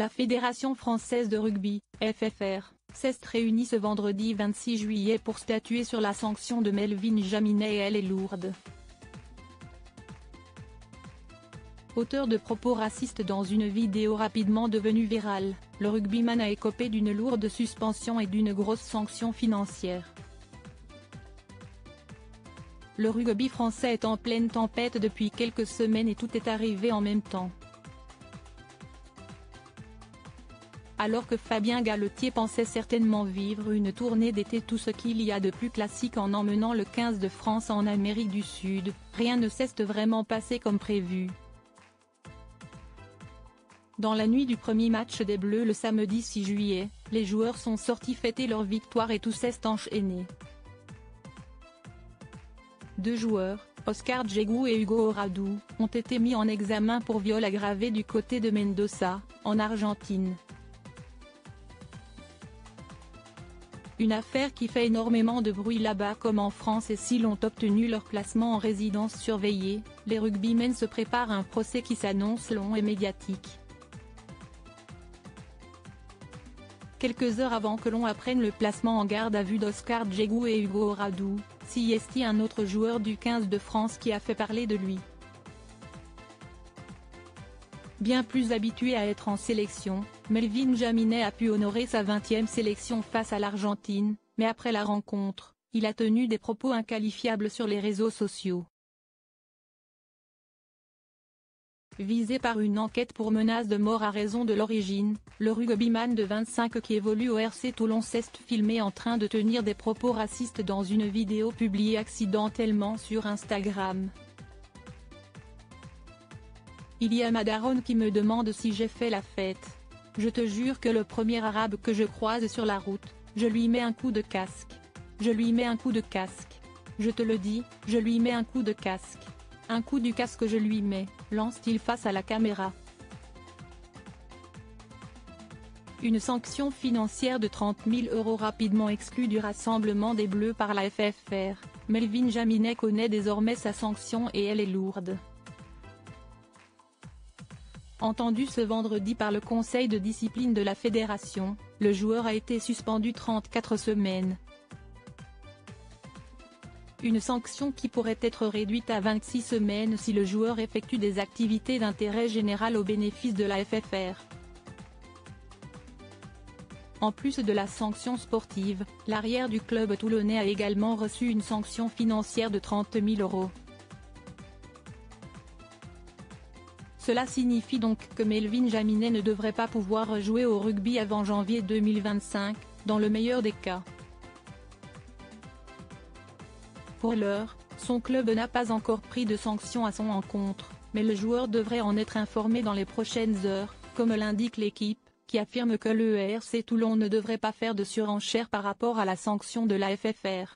La Fédération française de rugby, FFR, s'est réunie ce vendredi 26 juillet pour statuer sur la sanction de Melvin Jaminet et elle est lourde. Auteur de propos racistes dans une vidéo rapidement devenue virale, le rugbyman a écopé d'une lourde suspension et d'une grosse sanction financière. Le rugby français est en pleine tempête depuis quelques semaines et tout est arrivé en même temps. Alors que Fabien Galetier pensait certainement vivre une tournée d'été, tout ce qu'il y a de plus classique en emmenant le 15 de France en Amérique du Sud, rien ne s'est vraiment passé comme prévu. Dans la nuit du premier match des Bleus le samedi 6 juillet, les joueurs sont sortis fêter leur victoire et tout s'est enchaîné. Deux joueurs, Oscar Djegou et Hugo Oradou, ont été mis en examen pour viol aggravé du côté de Mendoza, en Argentine. Une affaire qui fait énormément de bruit là-bas comme en France, et s'ils ont obtenu leur placement en résidence surveillée, les rugbymen se préparent à un procès qui s'annonce long et médiatique. Quelques heures avant que l'on apprenne le placement en garde à vue d'Oscar Djegou et Hugo Oradou, s'y est un autre joueur du 15 de France qui a fait parler de lui. Bien plus habitué à être en sélection, Melvin Jaminet a pu honorer sa 20e sélection face à l'Argentine, mais après la rencontre, il a tenu des propos inqualifiables sur les réseaux sociaux. Visé par une enquête pour menace de mort à raison de l'origine, le rugbyman de 25 qui évolue au RC Toulon s'est filmé en train de tenir des propos racistes dans une vidéo publiée accidentellement sur Instagram. Il y a ma daronne qui me demande si j'ai fait la fête. Je te jure que le premier arabe que je croise sur la route, je lui mets un coup de casque. Je lui mets un coup de casque. Je te le dis, je lui mets un coup de casque. Un coup du casque je lui mets, lance-t-il face à la caméra. Une sanction financière de 30 000 € rapidement exclue du rassemblement des Bleus par la FFR, Melvin Jaminet connaît désormais sa sanction et elle est lourde. Entendu ce vendredi par le conseil de discipline de la fédération, le joueur a été suspendu 34 semaines. Une sanction qui pourrait être réduite à 26 semaines si le joueur effectue des activités d'intérêt général au bénéfice de la FFR. En plus de la sanction sportive, l'arrière du club toulonnais a également reçu une sanction financière de 30 000 €. Cela signifie donc que Melvin Jaminet ne devrait pas pouvoir jouer au rugby avant janvier 2025, dans le meilleur des cas. Pour l'heure, son club n'a pas encore pris de sanction à son encontre, mais le joueur devrait en être informé dans les prochaines heures, comme l'indique l'équipe, qui affirme que le RC Toulon ne devrait pas faire de surenchère par rapport à la sanction de la FFR.